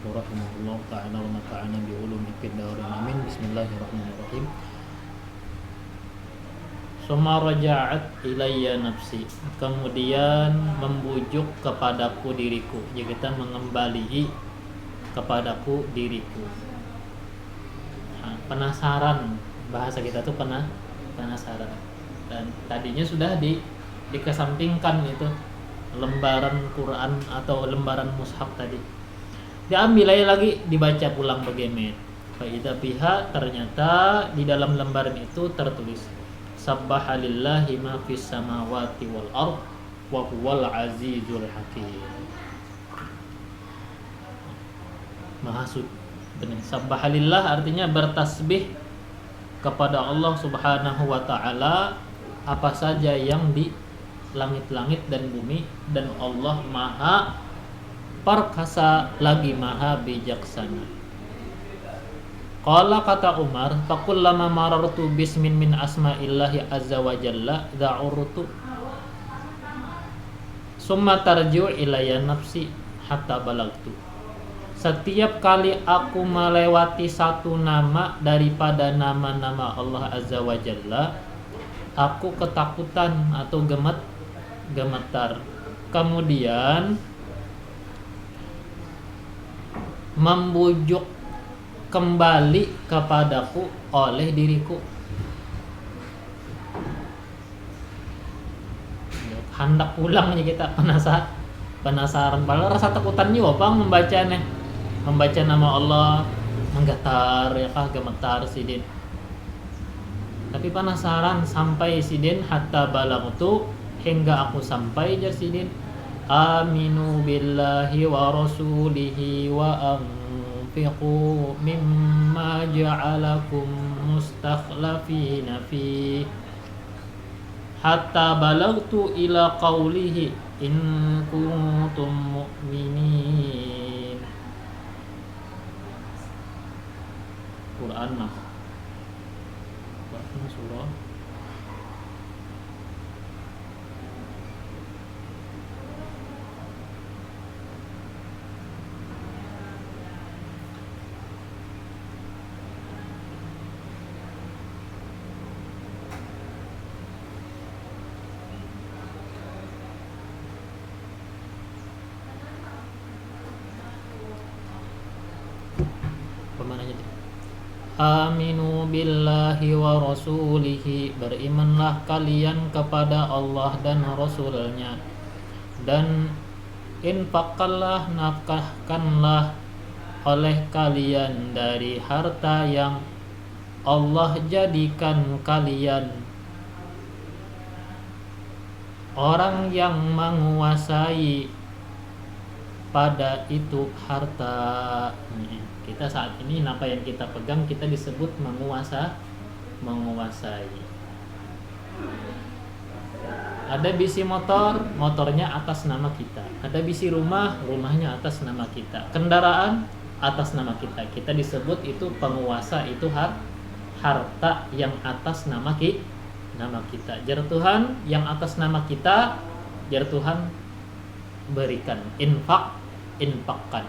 rahimahullah ta'ala wa nafa'ana bi ulumi fid darin amin. Bismillahirrahmanirrahim. Summa raja'at ilayya nafsi, kemudian membujuk kepadaku diriku. Jadi kita mengembalikan kepadaku diriku. Nah, penasaran, bahasa kita tuh penasaran. Dan tadinya sudah dikesampingkan itu lembaran Quran atau lembaran mushaf tadi. Diambil lagi dibaca pulang bagaimana. Faida biha, ternyata di dalam lembaran itu tertulis Sabbaha lillahi ma fis samawati wal ard wa huwal azizul hakim. Maksud benar. Sabbaha lillah artinya bertasbih kepada Allah Subhanahu wa taala apa saja yang di langit-langit dan bumi, dan Allah Maha perkasa lagi Maha bijaksana. Qala, kata Umar, fakullama marartu bismin min asma'illahi azza wa jalla da'urtu summa tarji'u ilayya nafsi hatta balagtu. Setiap kali aku melewati satu nama daripada nama-nama Allah azza wa jalla, aku ketakutan atau gemetar. Kemudian membujuk kembali kepadaku oleh diriku. Hendak pulang nih kita, penasaran. Padahal rasa takutan juga bang membacanya. Membaca nama Allah menggetar ya kah, gemetar sidin. Tapi penasaran sampai sidin hatta balagtu, hingga aku sampai jar sidin. Aminu billahi wa rasulihi wa anfiqu mimma ja'alakum mustakhlafina fi hatta balagtu ila qawlihi in kuntum mu'minin. Quran mah surah pemananya. Aminu billahi wa rasulihi, berimanlah kalian kepada Allah dan Rasulnya, dan infakkanlah, nafkahkanlah oleh kalian dari harta yang Allah jadikan kalian orang yang menguasai pada itu harta. Kita saat ini apa yang kita pegang kita disebut menguasai. Ada bisi motor, motornya atas nama kita. Ada bisi rumah, rumahnya atas nama kita. Kendaraan atas nama kita. Kita disebut itu penguasa, itu harta yang atas nama kita. Jar Tuhan yang atas nama kita, jar Tuhan berikan, infakkan.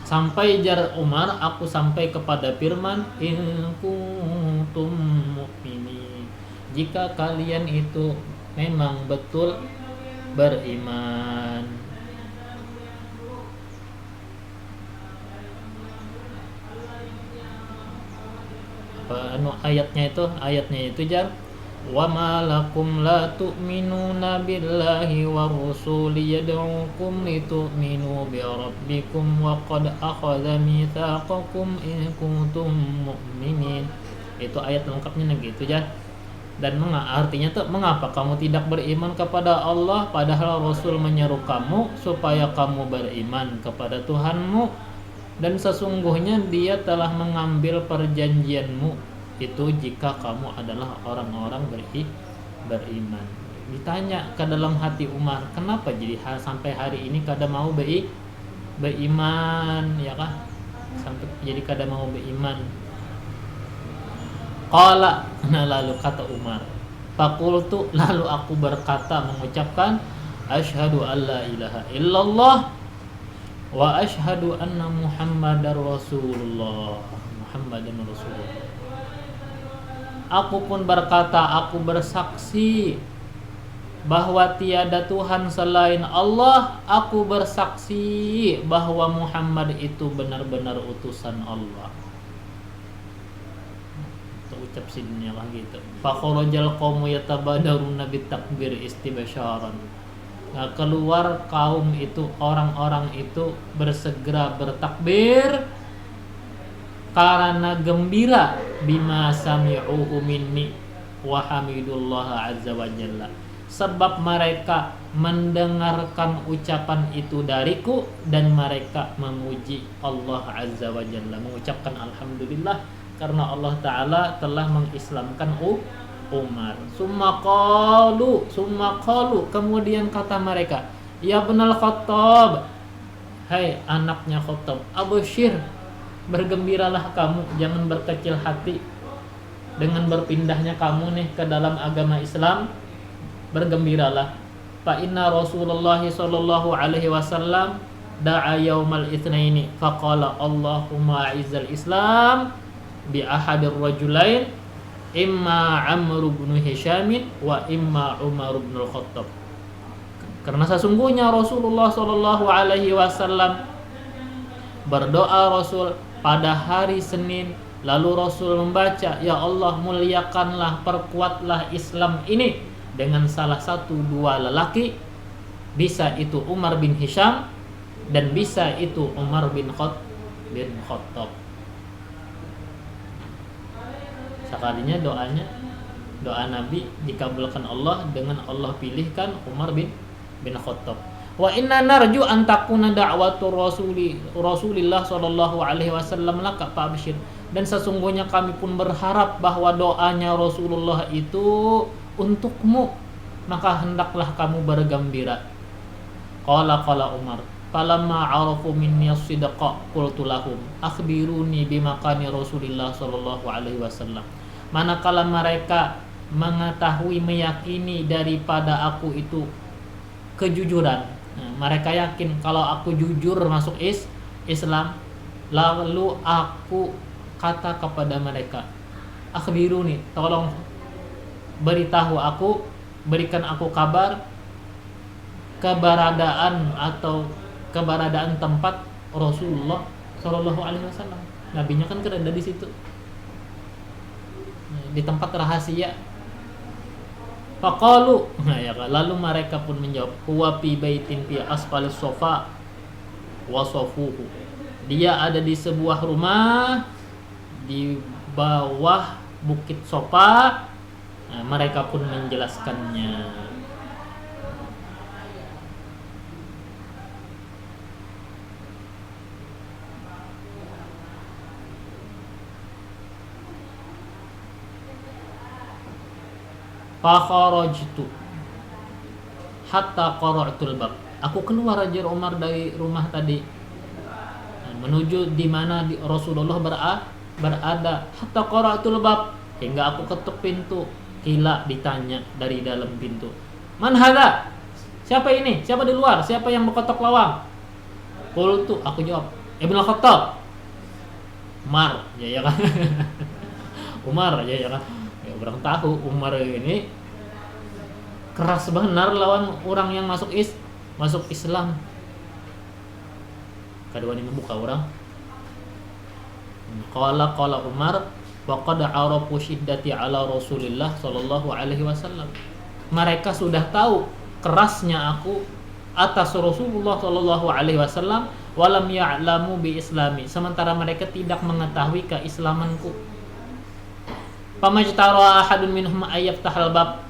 Sampai jar Umar, aku sampai kepada firman in kuntum mu'minin, jika kalian itu memang betul beriman. Ayatnya itu jar wa ma lakum la tu'minuna billahi wa rusuli yad'ukum litu'minu bi rabbikum wa qad akhadha mitsaqakum in kuntum mu'minin. Itu ayat lengkapnya gitu ya. Dan artinya tuh, mengapa kamu tidak beriman kepada Allah padahal Rasul menyeru kamu supaya kamu beriman kepada Tuhanmu, dan sesungguhnya Dia telah mengambil perjanjianmu itu jika kamu adalah orang-orang beriman. Ditanya ke dalam hati Umar, kenapa jadi sampai hari ini kada mau beriman ya kah? Sampai jadi kada mau beriman. Qala, nah lalu kata Umar, faqultu, lalu aku berkata mengucapkan asyhadu alla ilaha illallah wa asyhadu anna Muhammadar Rasulullah. Muhammadan Rasulullah. Aku pun berkata, aku bersaksi bahwa tiada Tuhan selain Allah. Aku bersaksi bahwa Muhammad itu benar-benar utusan Allah. Itu ucap sidnya lah gitu. Fakhrajal qaumu yatabadaruna bitakbir istibsyaran. Nah, keluar kaum itu, orang-orang itu bersegera bertakbir karena gembira bima sami'uhu minni wa hamidullah azza wa jalla. Sebab mereka mendengarkan ucapan itu dariku dan mereka memuji Allah azza wa jalla, mengucapkan alhamdulillah karena Allah taala telah mengislamkan Umar. Summa qalu, kemudian kata mereka, ya Ibnul Khattab, hai anaknya Khattab, abusyir, bergembiralah kamu, jangan berkecil hati dengan berpindahnya kamu nih ke dalam agama Islam. Bergembiralah. Fa inna Rasulullah sallallahu alaihi wasallam da'a yaumal itsnaini faqala Allahumma a'izzal Islam bi ahadir rajulain imma Amr bin Hisham wa imma Umar bin Khattab. Karena sesungguhnya Rasulullah sallallahu alaihi wasallam berdoa Rasul pada hari Senin, lalu Rasul membaca, ya Allah muliakanlah, perkuatlah Islam ini dengan salah satu dua lelaki, bisa itu Umar bin Hisham dan bisa itu Umar bin Khattab. Sekalinya doa Nabi dikabulkan Allah dengan Allah pilihkan Umar bin Khattab. Wa inna narju an takuna da'watu Rasulillah sallallahu alaihi wasallam laka fa'abshir. Dan sesungguhnya kami pun berharap bahwa doanya Rasulullah itu untukmu, maka hendaklah kamu bergembira. Qala Umar, falamma arafu minni as-sidqa qultu lahum akhbiruni bimakani Rasulillah sallallahu alaihi wasallam. Manakala mereka mengetahui, meyakini daripada aku itu kejujuran, mereka yakin kalau aku jujur masuk Islam, lalu aku kata kepada mereka, akhbiruni, tolong beritahu aku, berikan aku kabar keberadaan tempat Rasulullah Shallallahu Alaihi Wasallam. Nabinya kan kerada di situ, di tempat rahasia. Faqalu, lalu mereka pun menjawab, huwa fi baitin fi asfalis sofa wa sofuhu. Dia ada di sebuah rumah di bawah bukit Sofa. Mereka pun menjelaskannya. Fakharajtu hatta qara'tul bab. Aku keluar ajar Umar dari rumah tadi, menuju di mana Rasulullah berada. Hatta qara'tul bab, hingga aku ketuk pintu. Kila, ditanya dari dalam pintu, man hadza? Siapa ini? Siapa di luar? Siapa yang berketok lawang? Qultu, aku jawab, Ibnul Khattab. Umar, ya kan? Umar, ya kan? Ya, orang tahu Umar ini keras benar lawan orang yang masuk Islam. Kedua ini membuka orang. Qala Umar, waqad arafu syiddati ala Rasulillah sallallahu alaihi wasallam. Mereka sudah tahu kerasnya aku atas Rasulullah sallallahu alaihi wasallam, walam ya'lamu bi islami, sementara mereka tidak mengetahui keislamanku. Pamajtara ahadun minhum ayyaftahal bab,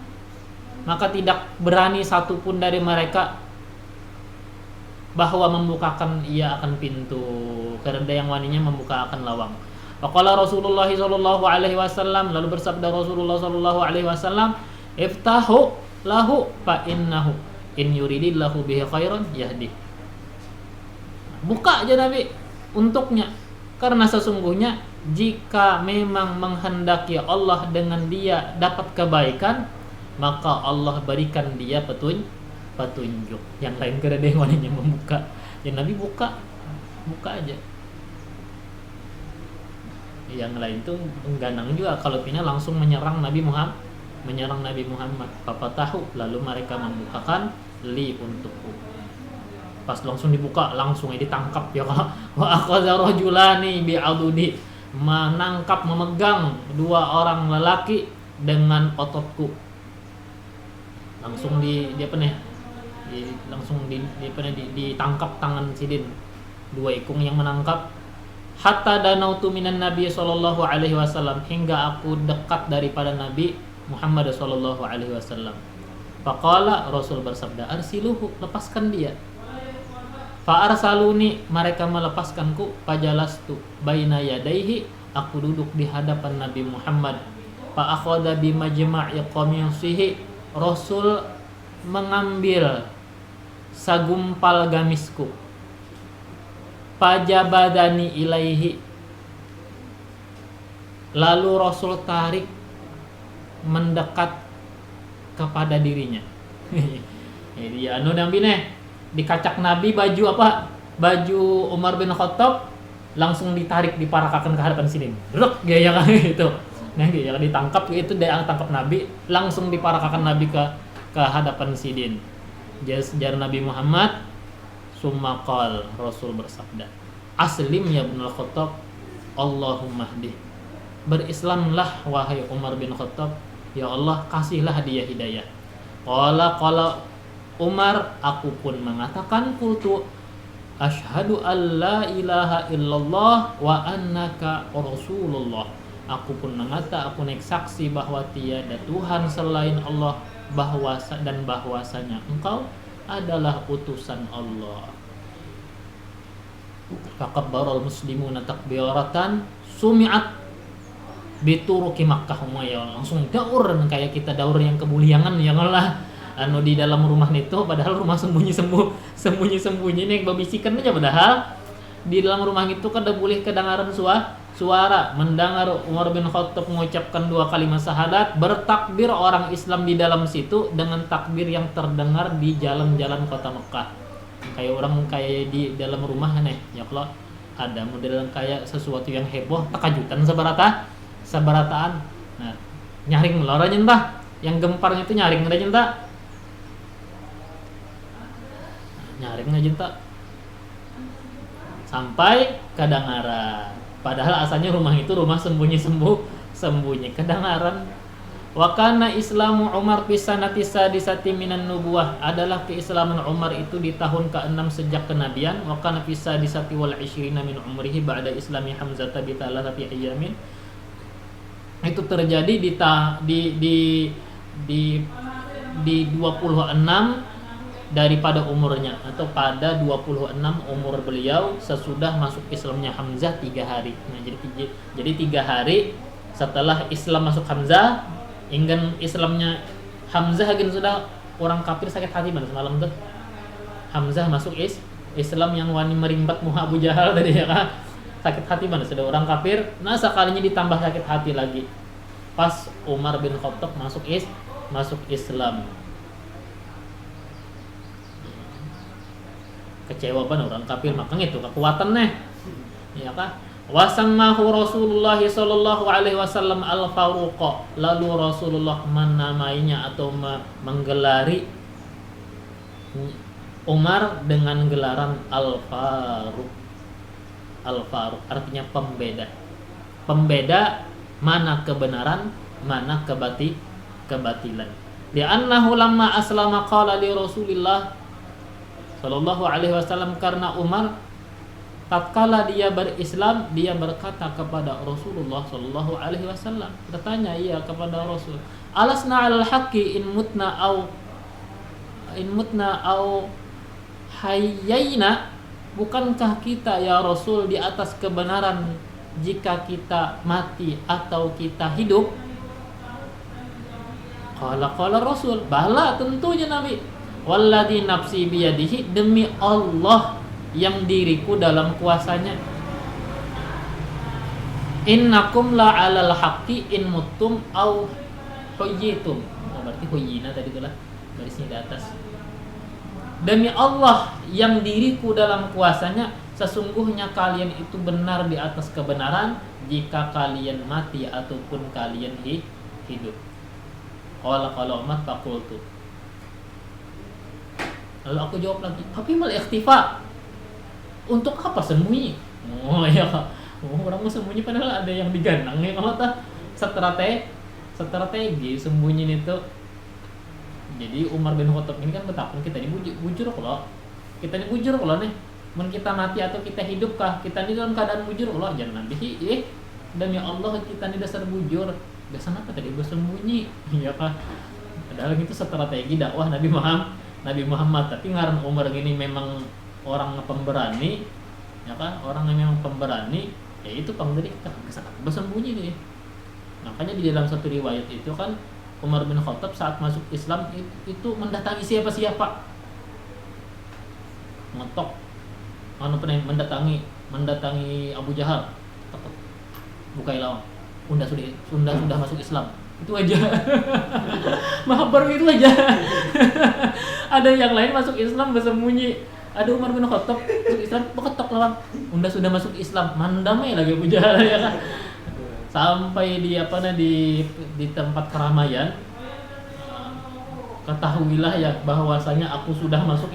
maka tidak berani satupun dari mereka bahwa membukakan ia akan pintu, karena yang waninya membuka akan lawang. Faqala Rasulullah sallallahu alaihi wasallam, lalu bersabda Rasulullah sallallahu alaihi wasallam, iftahu lahu fa innahu in yuridillahu bihi khairan yahdi. Buka aja Nabi untuknya, karena sesungguhnya jika memang menghendaki Allah dengan dia dapat kebaikan, maka Allah berikan dia petunjuk. Yang lain kada ada yang waninya membuka. Ya Nabi buka, buka aja. Yang lain tuh mengganang juga, kalau pindah langsung menyerang Nabi Muhammad. Papa tahu, lalu mereka membukakan li untukku. Pas langsung dibuka, langsung ditangkap ya Kak. Wa akhadha rajulani bi'adudi, menangkap, memegang dua orang lelaki dengan ototku. Langsung ditangkap tangan Sidin, dua ikung yang menangkap. Hatta danautu minan Nabi sallallahu alaihi wasallam, hingga aku dekat daripada Nabi Muhammad sallallahu alaihi wasallam. Faqala, Rasul bersabda, arsiluhu, lepaskan dia. Fa arsaluni, mereka melepaskanku. Fajalastu baina yadaihi, aku duduk di hadapan Nabi Muhammad. Fa akhadha bi majma'i qamisihi, Rasul mengambil segumpal gamisku. Fajabadani ilaihi, lalu Rasul tarik mendekat kepada dirinya. Jadi anu nampi nih, dikacak Nabi baju apa? Baju Umar bin Khattab, langsung ditarik, diparakakan ke hadapan sini. Rek ya kan itu. Nah, ya ditangkap itu, dia tangkap Nabi, langsung diparakakan Nabi ke hadapan Sidin. Jar Nabi Muhammad, summa qal, Rasul bersabda, aslim ya Ibnu Khattab, Allahumma hdih, berislamlah wahai Umar bin Khattab, ya Allah kasihlah dia hidayah. Qala Umar, aku pun mengatakan, qultu asyhadu an la ilaha illallah wa annaka rasulullah, aku pun mengata, aku naik saksi bahwa tiada Tuhan selain Allah, bahwasanya engkau adalah utusan Allah. Fakabbaral muslimuna takbiratan sumi'at bituruki Makkah, ya langsung daur, kayak kita daur yang kebuliangan ya Allah, anu di dalam rumah itu, padahal rumah sembunyi nih babisikan aja, padahal di dalam rumah itu kada boleh kedengaran suara. Mendengar Umar bin Khattab mengucapkan dua kalimat syahadat, bertakbir orang Islam di dalam situ dengan takbir yang terdengar di jalan-jalan kota Mekah. Kayak orang kayak di dalam rumah nih ya Allah, ada modelan kayak sesuatu yang heboh, takajutan sabarataan. Nah, nyaring melora nyentah, yang gemparnya itu nyaring ada nyentah. Nyaring aja nyentah. Sampai kedengaran. Padahal asalnya rumah itu rumah sembunyi kedengaran. Wa kana Islamu Umar fi sanati sadisati minan nubuwah, adalah keislaman Umar itu di tahun ke-6 sejak kenabian. Wa kana fi sadisati wal 20 min umrihi ba'da islami Hamzah bi thalathati ayyamin. Itu terjadi di 26 daripada umurnya, atau pada 26 umur beliau sesudah masuk Islamnya Hamzah 3 hari. Nah, jadi 3 hari setelah Islam masuk Hamzah, ingin Islamnya Hamzah agin sudah orang kafir sakit hati mana semalam tuh. Hamzah masuk Islam yang wani merimbat muha Abu Jahal tadi ya kan. Sakit hati mana sudah orang kafir. Nah, sekalinya ditambah sakit hati lagi pas Umar bin Khattab masuk Islam. Kecewa banget orang kafir, makanya itu kekuatan nih ya kan. Wasammahu Rasulullah sallallahu alaihi wasallam al-Faruq, lalu Rasulullah menamainya atau menggelari Umar dengan gelaran Al-Faruq. Al-Faruq artinya pembeda mana kebenaran, mana kebatilan. Li'annahu lamma aslama qala li Rasulillah sallallahu alaihi wasallam, karena Umar tatkala dia berislam, dia berkata kepada Rasulullah sallallahu alaihi wasallam, bertanya ia kepada Rasul, alasna 'alal haqqi in mutna au hayyaina, bukankah kita ya Rasul di atas kebenaran jika kita mati atau kita hidup? Qala Rasul, bala, tentunya Nabi. Walladzi nafsi biyadihi, demi Allah yang diriku dalam kuasanya, innakum la 'alal haqqi in muttum au huyyitum. Berarti huyyina tadi itulah garisnya di atas. Demi Allah yang diriku dalam kuasanya, sesungguhnya kalian itu benar di atas kebenaran jika kalian mati ataupun kalian hidup. Kalau Umar fakultu. Lalu aku jawab lagi, tapi mal ikhtifa. Untuk apa sembunyi? Oh ya, orang mau sembunyi padahal ada yang diganang ya, kalau tah strategi sembunyi itu. Jadi Umar bin Khattab ini kan betapun kita ini bujur kalau kita ini bujur kalau nih, mun kita mati atau kita hidup kah, kita ini dalam keadaan bujur kalau jangan nanti demi Allah kita ini dasar bujur. Biasa apa tadi bersembunyi ya kah? Padahal itu strategi dakwah Nabi Muhammad. Tapi ngaran Umar gini memang orang pemberani ya kan, orang yang memang pemberani, ya itu pangderita bersembunyi nih. Makanya di dalam satu riwayat itu kan Umar bin Khattab saat masuk Islam itu mendatangi siapa-siapa, ngetok mendatangi Abu Jahal, bukai lawang, sudah masuk Islam, itu aja. Mahabar itu aja. Ada yang lain masuk Islam bersembunyi. Ada Umar bin Khattab masuk Islam, ketok lawang, sudah masuk Islam, mandamai lagi Abu Jahal ya kan. Sampai di tempat keramaian, ketahuilah ya bahwasanya aku sudah masuk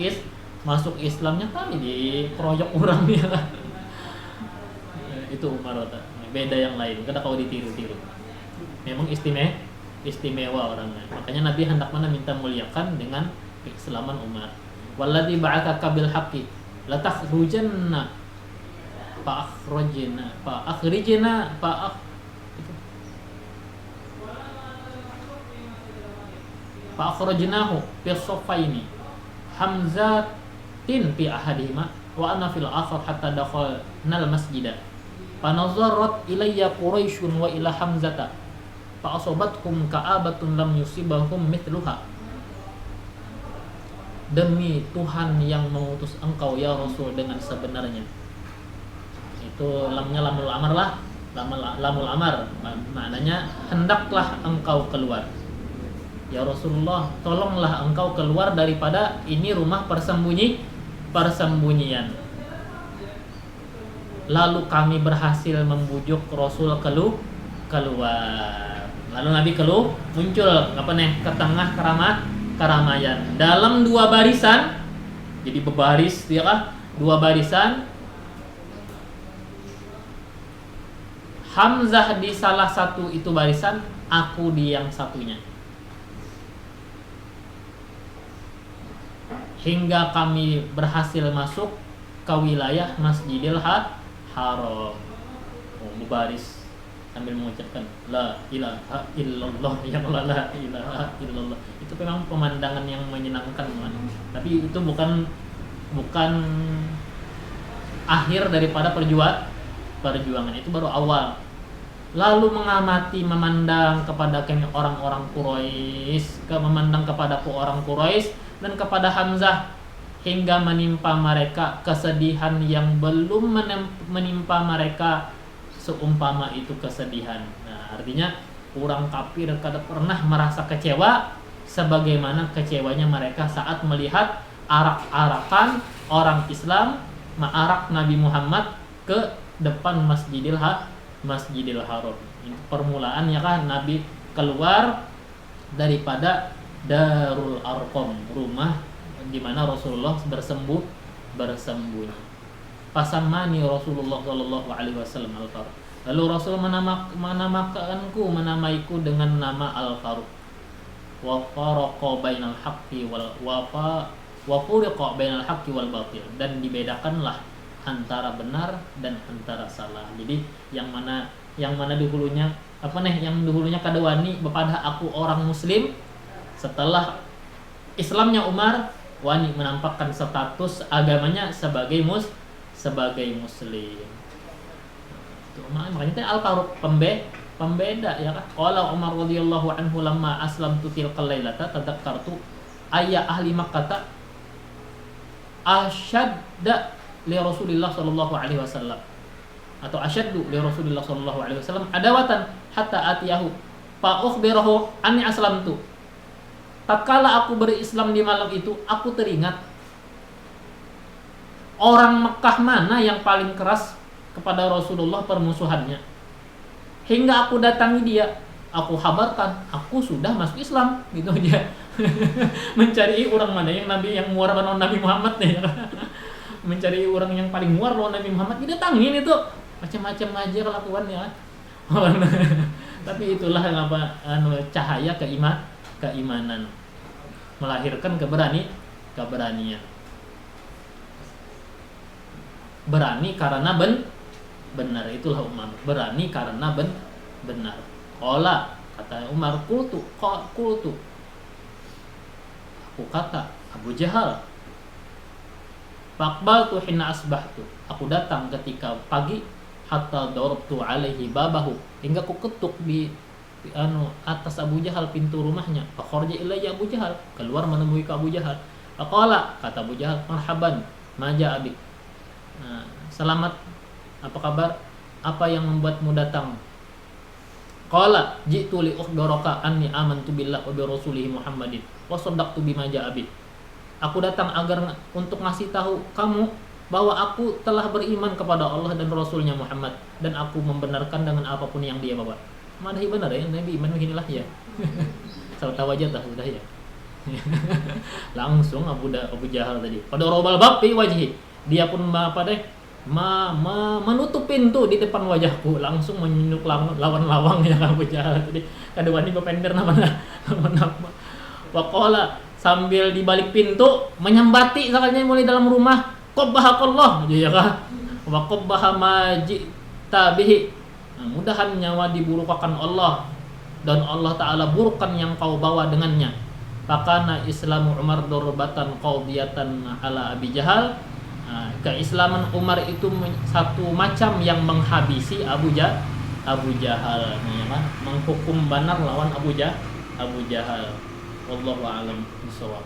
Islamnya kali dikeroyok orang ya. Itu Umar, beda yang lain, karena kau ditiru-tiru. Memang istimewa orangnya. Makanya Nabi hendak minta muliakan dengan keislaman Umar. Walladzi ba'atsaka bil haqqi la takhrujanna fa akhrajnahu fi saffaini Hamzatin fi ahadihima wa ana fil akhar hatta dakhalna al masjida fa nazarat ilayya quraisyun wa ila Hamzata fa asabatkum ka'abatun lam yusibahum mithluha. Demi Tuhan yang mengutus engkau ya Rasul dengan sebenarnya. Itu lamnya lamul amar lah, lamul amar, maknanya hendaklah engkau keluar ya Rasulullah, tolonglah engkau keluar daripada ini rumah persembunyian. Lalu kami berhasil membujuk Rasul keluar. Lalu Nabi muncul ke tengah keramaian dalam dua barisan, jadi berbaris ya kah, dua barisan. Hamzah di salah satu itu barisan, aku di yang satunya, hingga kami berhasil masuk ke wilayah Masjidil Haram. Berbaris sambil mengucapkan la ilaha illallah, ya Allah, la ilaha illallah. Itu memang pemandangan yang menyenangkan, tapi itu bukan akhir daripada perjuangan, itu baru awal. Lalu mengamati, memandang kepada orang-orang Quraisy, memandang kepada orang Quraisy dan kepada Hamzah, hingga menimpa mereka kesedihan yang belum menimpa mereka seumpama itu kesedihan. Nah, artinya orang kafir kada pernah merasa kecewa sebagaimana kecewanya mereka saat melihat arak-arakan orang Islam mengarak Nabi Muhammad ke depan Masjidil Haram. Ini permulaannya kan Nabi keluar daripada Darul Arqam, rumah di mana Rasulullah bersembunyi. Fasammani Rasulullah sallallahu alaihi wasallam Al-Faruq. Lalu Rasul menamaiku dengan nama Al-Faruq. Wa faraqa bainal haqqi wal batil, dan dibedakanlah antara benar dan antara salah. Jadi yang mana dahulunya yang dahulunya kada wani bepada aku orang muslim, setelah Islamnya Umar wani menampakkan status agamanya sebagai muslim. Itu makanya Al-Faruq pembeda ya kan. Qala Umar radhiyallahu anhu lamma aslamtu tilkal lailata tadakkartu ayya ahli Makkah asyadda li Rasulillah sallallahu alaihi wasallam, atau asyaddu li Rasulillah sallallahu alaihi wasallam adawatan hatta atiyahu fa ukhbirahu anni aslamtu. Tatkala aku berislam di malam itu, aku teringat orang Mekah mana yang paling keras kepada Rasulullah permusuhannya. Hingga aku datangi dia, aku kabarkan, aku sudah masuk Islam, gitu aja. Mencari orang mana yang Nabi yang muar lawan Nabi Muhammad nih. Mencari orang yang paling muar lawan Nabi Muhammad, didatangin itu. Macam-macam aja kelakuannya. Tapi itulah apa cahaya keimanan. Melahirkan keberanian. Berani karena benar, itulah Umar. Berani karena benar. Qala, kata Umar, qultu. Aku kata, Abu Jahal. Faqbaltu hina asbahtu. Aku datang ketika pagi, hatta darabtu alaihi babahu, hingga aku ketuk di atas Abu Jahal pintu rumahnya. Fa kharaja ilayya Abu Jahal, keluar menemui ke Abu Jahal. Faqala, kata Abu Jahal, marhaban, ma ja'a bik. Selamat, apa kabar? Apa yang membuatmu datang? Qala ji'tu li ukhbiraka anni amantu billah wa bi rasulih Muhammadin wa shaddaqtu bima ja'a bi. Aku datang agar untuk ngasih tahu kamu bahwa aku telah beriman kepada Allah dan Rasulnya Muhammad, dan aku membenarkan dengan apapun yang dia bawa. Madahi benar ya, Nabi iman beginilah ya. Salah tahu aja dah sudah ya. Langsung Abu Jahal tadi. Pada robal bab fi wajhi. Dia pun apa deh? Menutup pintu di depan wajahku, langsung menyunduk lawan lawang ya Abu Jahal tadi. Kadang-kadang bepender nama. Waqala, sambil di balik pintu menyembati sakanya mulai dalam rumah. Qabbahakallah ya kah? Wa qabbaha majita bihi. Mudahan nyawa diburukakan Allah dan Allah Ta'ala burukan yang kau bawa dengannya. Fakana Islamu Umar dorbatan qawdiyatan ala Abi Jahal. Keislaman Umar itu satu macam yang menghabisi Abu Jahal, menghukum benar lawan Abu Jahal. Wallahu a'lam bishawab.